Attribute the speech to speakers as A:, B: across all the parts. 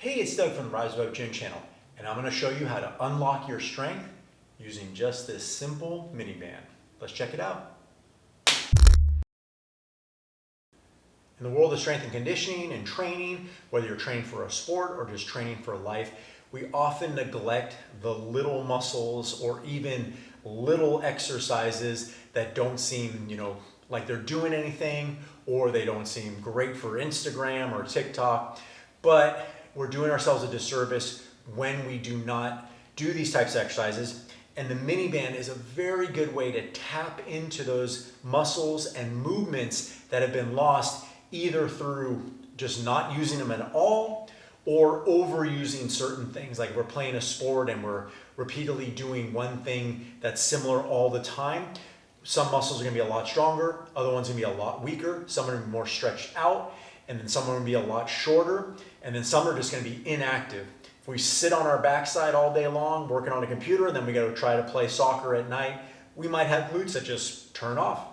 A: Hey, it's Doug from the Rise Above Gym channel, and I'm going to show you how to unlock your strength using just this simple mini band. Let's check it out. In the world of strength and conditioning and training, whether you're training for a sport or just training for life, we often neglect the little muscles or even little exercises that don't seem, like they're doing anything, or they don't seem great for Instagram or TikTok, but we're doing ourselves a disservice when we do not do these types of exercises. And the mini band is a very good way to tap into those muscles and movements that have been lost, either through just not using them at all or overusing certain things. Like we're playing a sport and we're repeatedly doing one thing that's similar all the time. Some muscles are gonna be a lot stronger, other ones are gonna be a lot weaker, some are gonna be more stretched out, and then some are gonna be a lot shorter, and then some are just gonna be inactive. If we sit on our backside all day long working on a computer, and then we gotta try to play soccer at night, we might have glutes that just turn off.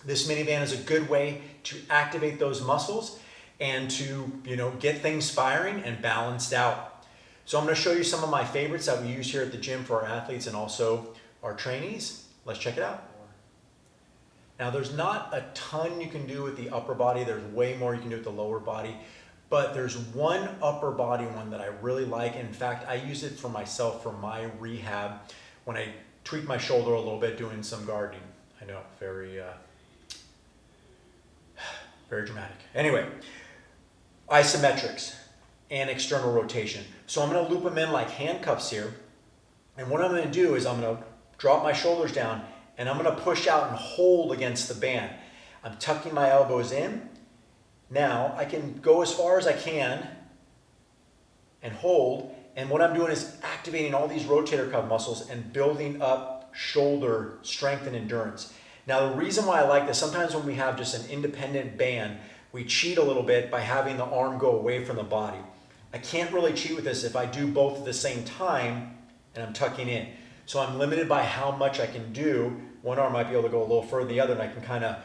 A: This mini band is a good way to activate those muscles and to get things firing and balanced out. So I'm gonna show you some of my favorites that we use here at the gym for our athletes and also our trainees. Let's check it out. Now there's not a ton you can do with the upper body. There's way more you can do with the lower body. But there's one upper body one that I really like. In fact, I use it for myself for my rehab when I tweak my shoulder a little bit doing some gardening. I know, very dramatic. Anyway, isometrics and external rotation. So I'm gonna loop them in like handcuffs here. And what I'm gonna do is I'm gonna drop my shoulders down and I'm gonna push out and hold against the band. I'm tucking my elbows in. Now I can go as far as I can and hold. And what I'm doing is activating all these rotator cuff muscles and building up shoulder strength and endurance. Now the reason why I like this, sometimes when we have just an independent band, we cheat a little bit by having the arm go away from the body. I can't really cheat with this if I do both at the same time and I'm tucking in. So I'm limited by how much I can do. One arm might be able to go a little further than the other, and I can kind of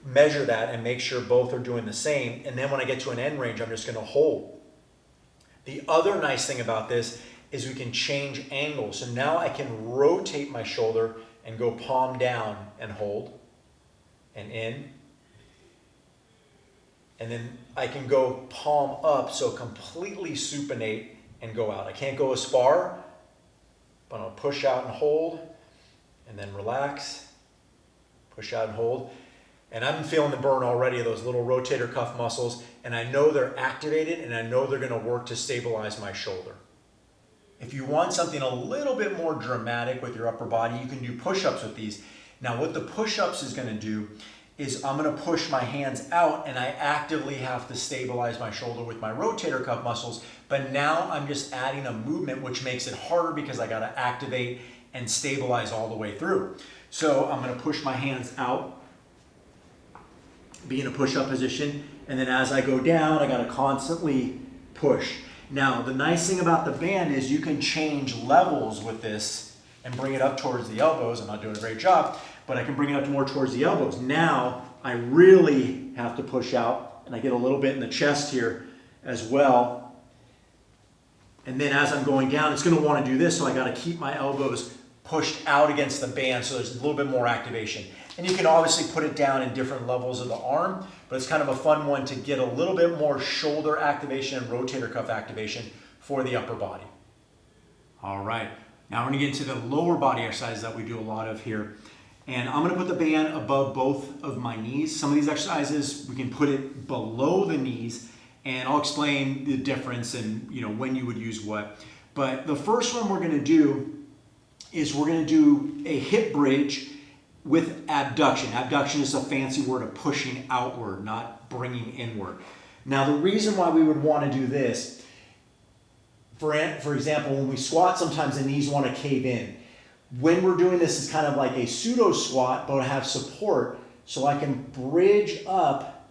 A: measure that and make sure both are doing the same. And then when I get to an end range, I'm just gonna hold. The other nice thing about this is we can change angles. So now I can rotate my shoulder and go palm down and hold and in. And then I can go palm up, so completely supinate and go out. I can't go as far, but I'll push out and hold, and then relax, push out and hold. And I'm feeling the burn already of those little rotator cuff muscles, and I know they're activated, and I know they're gonna work to stabilize my shoulder. If you want something a little bit more dramatic with your upper body, you can do push-ups with these. Now what the push-ups is gonna do is I'm gonna push my hands out and I actively have to stabilize my shoulder with my rotator cuff muscles, but now I'm just adding a movement which makes it harder because I gotta activate and stabilize all the way through. So I'm gonna push my hands out, be in a push-up position, and then as I go down, I gotta constantly push. Now, the nice thing about the band is you can change levels with this and bring it up towards the elbows. I'm not doing a great job, but I can bring it up more towards the elbows. Now, I really have to push out, and I get a little bit in the chest here as well. And then as I'm going down, it's gonna wanna do this, so I gotta keep my elbows pushed out against the band so there's a little bit more activation. And you can obviously put it down in different levels of the arm, but it's kind of a fun one to get a little bit more shoulder activation and rotator cuff activation for the upper body. All right, now we're gonna get into the lower body exercises that we do a lot of here. And I'm gonna put the band above both of my knees. Some of these exercises, we can put it below the knees, and I'll explain the difference and when you would use what. But the first one we're gonna do is we're gonna do a hip bridge with abduction. Abduction is a fancy word of pushing outward, not bringing inward. Now the reason why we would wanna do this, for example, when we squat, sometimes the knees wanna cave in. When we're doing this, it's kind of like a pseudo squat, but I have support, so I can bridge up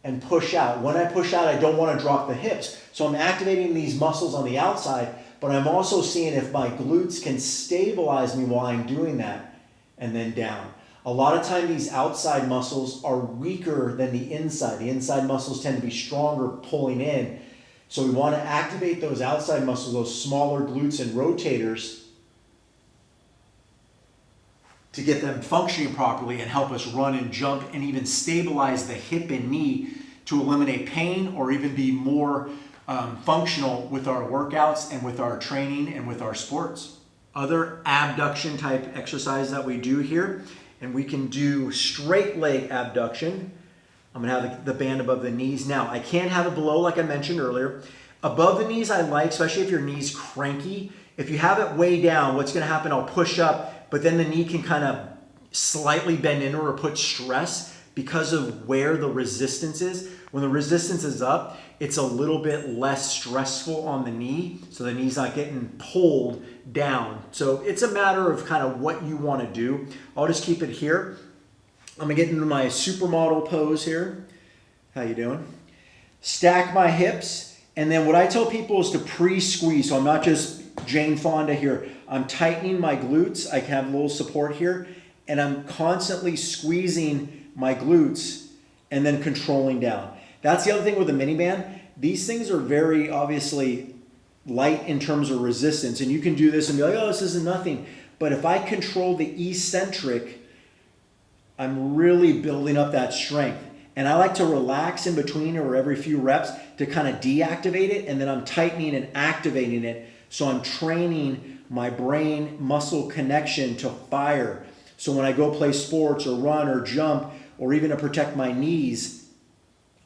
A: and push out. When I push out, I don't want to drop the hips. So I'm activating these muscles on the outside, but I'm also seeing if my glutes can stabilize me while I'm doing that, and then down. A lot of time these outside muscles are weaker than the inside. The inside muscles tend to be stronger pulling in. So we want to activate those outside muscles, those smaller glutes and rotators, to get them functioning properly and help us run and jump and even stabilize the hip and knee to eliminate pain or even be more functional with our workouts and with our training and with our sports. Other abduction type exercise that we do here, and we can do straight leg abduction. I'm gonna have the band above the knees. Now, I can't have it below like I mentioned earlier. Above the knees I like, especially if your knee's cranky. If you have it way down, what's gonna happen, I'll push up, but then the knee can kind of slightly bend in or put stress because of where the resistance is. When the resistance is up, it's a little bit less stressful on the knee, so the knee's not getting pulled down. So it's a matter of kind of what you want to do. I'll just keep it here. I'm gonna get into my supermodel pose here. How you doing? Stack my hips, and then what I tell people is to pre-squeeze. So I'm not just Jane Fonda here. I'm tightening my glutes. I can have a little support here, and I'm constantly squeezing my glutes and then controlling down. That's the other thing with the mini band. These things are very obviously light in terms of resistance, and you can do this and be like, oh, this isn't nothing. But if I control the eccentric, I'm really building up that strength. And I like to relax in between or every few reps to kind of deactivate it, and then I'm tightening and activating it. So I'm training my brain muscle connection to fire. So when I go play sports or run or jump or even to protect my knees,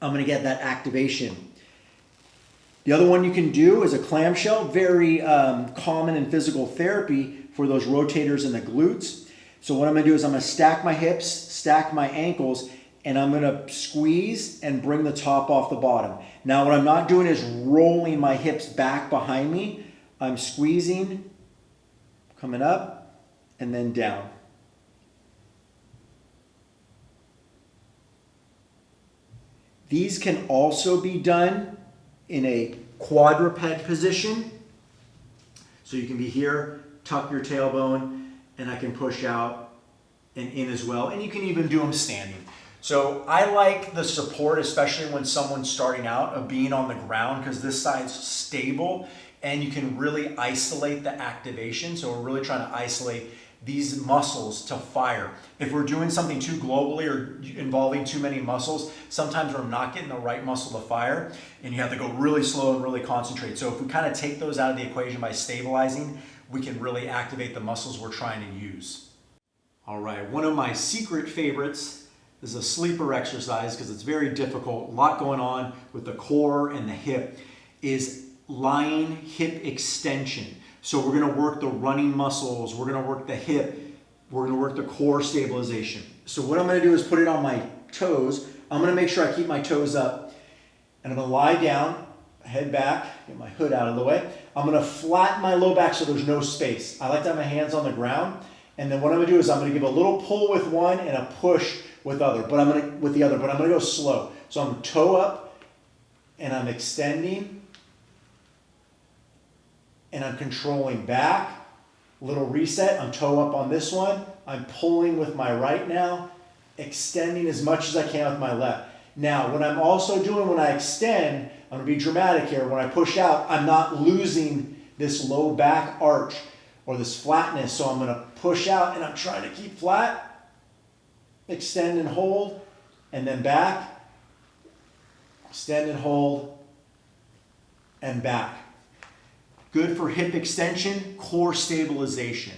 A: I'm gonna get that activation. The other one you can do is a clamshell, very common in physical therapy for those rotators in the glutes. So what I'm gonna do is I'm gonna stack my hips, stack my ankles, and I'm gonna squeeze and bring the top off the bottom. Now what I'm not doing is rolling my hips back behind me. I'm squeezing, coming up, and then down. These can also be done in a quadruped position. So you can be here, tuck your tailbone, and I can push out and in as well. And you can even do them standing. So I like the support, especially when someone's starting out, of being on the ground, because this side's stable and you can really isolate the activation. So we're really trying to isolate these muscles to fire. If we're doing something too globally or involving too many muscles, sometimes we're not getting the right muscle to fire, and you have to go really slow and really concentrate. So if we kind of take those out of the equation by stabilizing, we can really activate the muscles we're trying to use. All right, one of my secret favorites is a sleeper exercise, because it's very difficult, a lot going on with the core and the hip, is lying hip extension. So we're gonna work the running muscles, we're gonna work the hip, we're gonna work the core stabilization. So what I'm gonna do is put it on my toes. I'm gonna make sure I keep my toes up, and I'm gonna lie down, head back, get my hood out of the way. I'm gonna flatten my low back so there's no space. I like to have my hands on the ground, and then what I'm gonna do is I'm gonna give a little pull with one and a push with the other, but I'm gonna go slow. So I'm toe up, and I'm extending, and I'm controlling back, little reset, I'm toe up on this one, I'm pulling with my right now, extending as much as I can with my left. Now, what I'm also doing when I extend, I'm gonna be dramatic here, when I push out, I'm not losing this low back arch or this flatness, so I'm gonna push out and I'm trying to keep flat, extend and hold, and then back, extend and hold, and back. Good for hip extension, core stabilization.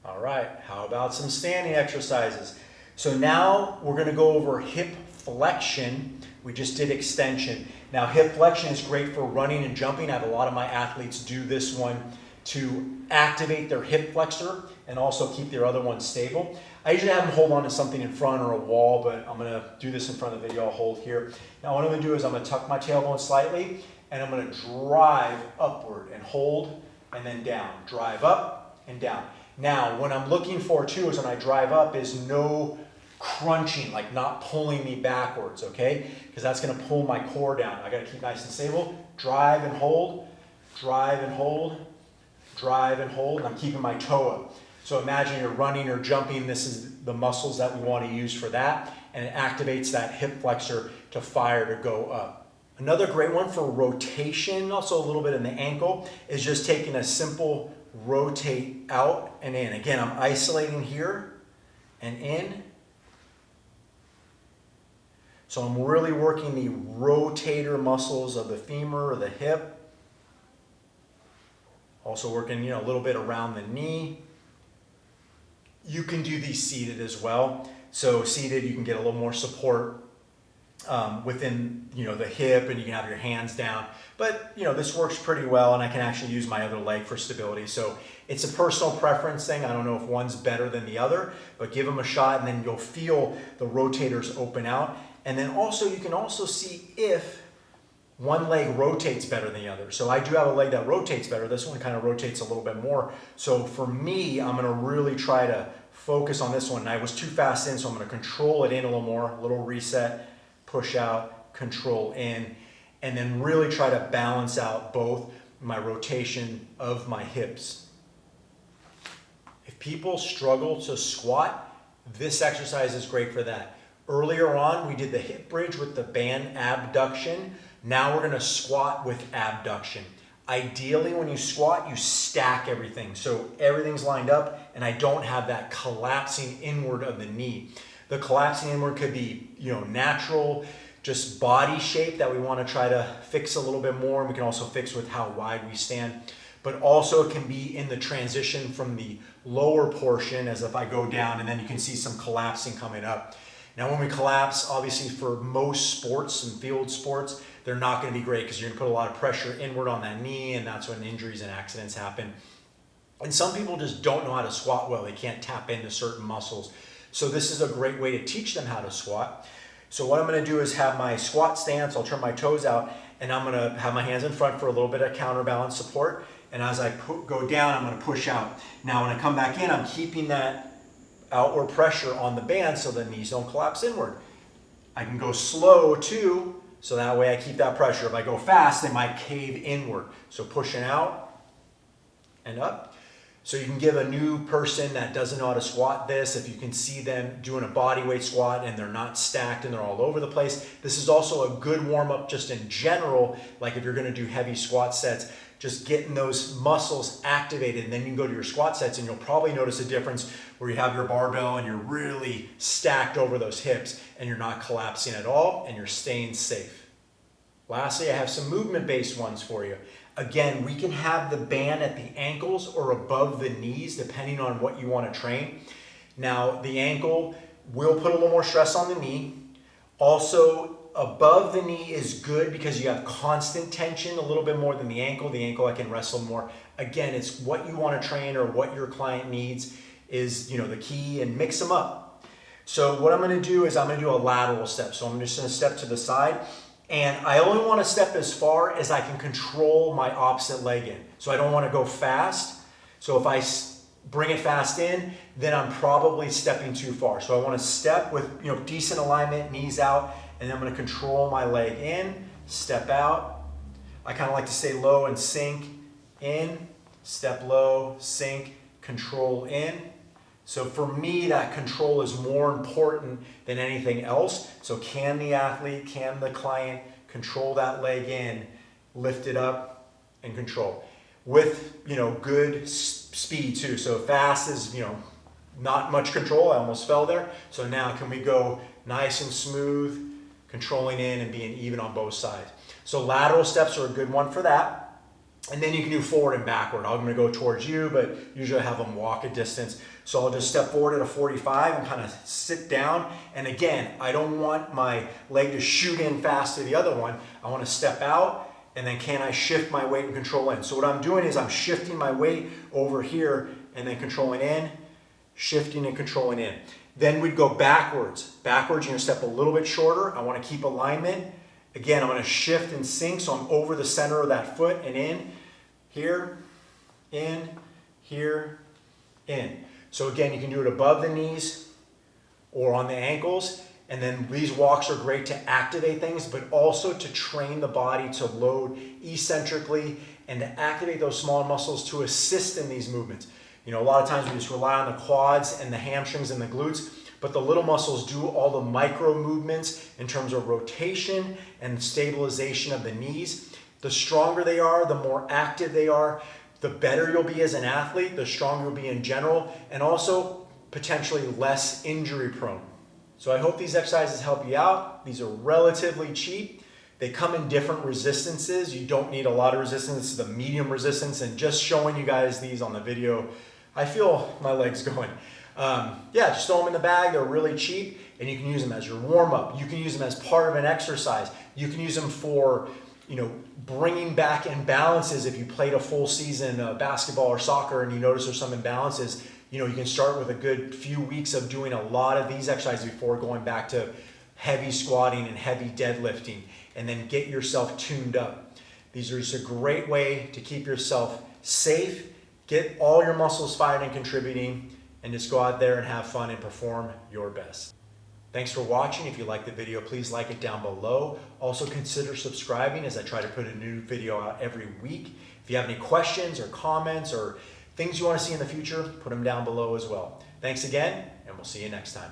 A: All right, how about some standing exercises? So now we're gonna go over hip flexion. We just did extension. Now hip flexion is great for running and jumping. I have a lot of my athletes do this one to activate their hip flexor and also keep their other one stable. I usually have them hold on to something in front or a wall, but I'm gonna do this in front of the video. I'll hold here. Now what I'm gonna do is I'm gonna tuck my tailbone slightly, and I'm gonna drive upward and hold, and then down. Drive up and down. Now, what I'm looking for too is when I drive up is no crunching, like not pulling me backwards, okay? Because that's gonna pull my core down. I gotta keep nice and stable. Drive and hold, drive and hold, drive and hold, and I'm keeping my toe up. So imagine you're running or jumping, this is the muscles that we wanna use for that, and it activates that hip flexor to fire to go up. Another great one for rotation, also a little bit in the ankle, is just taking a simple rotate out and in. Again, I'm isolating here and in. So I'm really working the rotator muscles of the femur or the hip. Also working, a little bit around the knee. You can do these seated as well. So seated, you can get a little more support within, the hip, and you can have your hands down. But, this works pretty well, and I can actually use my other leg for stability. So it's a personal preference thing. I don't know if one's better than the other, but give them a shot, and then you'll feel the rotators open out. And then also, you can also see if one leg rotates better than the other. So I do have a leg that rotates better. This one kind of rotates a little bit more. So for me, I'm gonna really try to focus on this one. And I was too fast in, so I'm gonna control it in a little more, a little reset, push out, control in, and then really try to balance out both my rotation of my hips. If people struggle to squat, this exercise is great for that. Earlier on, we did the hip bridge with the band abduction. Now we're gonna squat with abduction. Ideally, when you squat, you stack everything. So everything's lined up, and I don't have that collapsing inward of the knee. The collapsing inward could be, natural, just body shape that we wanna try to fix a little bit more. And we can also fix with how wide we stand. But also it can be in the transition from the lower portion, as if I go down, and then you can see some collapsing coming up. Now when we collapse, obviously for most sports and field sports, they're not gonna be great because you're gonna put a lot of pressure inward on that knee, and that's when injuries and accidents happen. And some people just don't know how to squat well. They can't tap into certain muscles. So this is a great way to teach them how to squat. So what I'm gonna do is have my squat stance, I'll turn my toes out, and I'm gonna have my hands in front for a little bit of counterbalance support. And as I go down, I'm gonna push out. Now when I come back in, I'm keeping that outward pressure on the band so the knees don't collapse inward. I can go slow too, so that way I keep that pressure. If I go fast, they might cave inward. So pushing out and up. So you can give a new person that doesn't know how to squat this, if you can see them doing a body weight squat and they're not stacked and they're all over the place. This is also a good warm up just in general, like if you're gonna do heavy squat sets, just getting those muscles activated, and then you can go to your squat sets and you'll probably notice a difference where you have your barbell and you're really stacked over those hips and you're not collapsing at all and you're staying safe. Lastly, I have some movement-based ones for you. Again, we can have the band at the ankles or above the knees depending on what you want to train. Now, the ankle will put a little more stress on the knee. Also, above the knee is good because you have constant tension a little bit more than the ankle. The ankle I can wrestle more. Again, it's what you want to train or what your client needs is the key, and mix them up. So what I'm going to do is I'm going to do a lateral step. So I'm just going to step to the side, and I only want to step as far as I can control my opposite leg in. So I don't want to go fast. So if I bring it fast in, then I'm probably stepping too far. So I want to step with decent alignment, knees out, and then I'm going to control my leg in, step out. I kind of like to stay low and sink in, step low, sink, control in. So for me, that control is more important than anything else. So can the athlete, can the client control that leg in, lift it up, and control? With, good speed too. So fast is, not much control. I almost fell there. So now can we go nice and smooth, controlling in and being even on both sides. So lateral steps are a good one for that. And then you can do forward and backward. I'm going to go towards you, but usually I have them walk a distance. So I'll just step forward at a 45 and kind of sit down. And again, I don't want my leg to shoot in fast to the other one. I want to step out, and then can I shift my weight and control in? So what I'm doing is I'm shifting my weight over here and then controlling in, shifting and controlling in. Then we'd go backwards. Backwards, you're gonna step a little bit shorter. I wanna keep alignment. Again, I'm gonna shift and sink, so I'm over the center of that foot and in, here, in, here, in. So again, you can do it above the knees or on the ankles. And then these walks are great to activate things, but also to train the body to load eccentrically and to activate those small muscles to assist in these movements. A lot of times we just rely on the quads and the hamstrings and the glutes, but but the little muscles do all the micro movements in terms of rotation and stabilization of the knees. The stronger they are, the more active they are, the better you'll be as an athlete, the stronger you'll be in general, and also potentially less injury prone. So I hope these exercises help you out. These are relatively cheap. They come in different resistances. You don't need a lot of resistance, the medium resistance, and just showing you guys these on the video, I feel my legs going. Yeah, just throw them in the bag. They're really cheap, and you can use them as your warm-up. You can use them as part of an exercise. You can use them for, bringing back imbalances. If you played a full season of basketball or soccer and you notice there's some imbalances, you can start with a good few weeks of doing a lot of these exercises before going back to heavy squatting and heavy deadlifting, and then get yourself tuned up. These are just a great way to keep yourself safe, get all your muscles fired and contributing, and just go out there and have fun and perform your best. Thanks for watching. If you like the video, please like it down below. Also consider subscribing as I try to put a new video out every week. If you have any questions or comments or things you want to see in the future, put them down below as well. Thanks again, and we'll see you next time.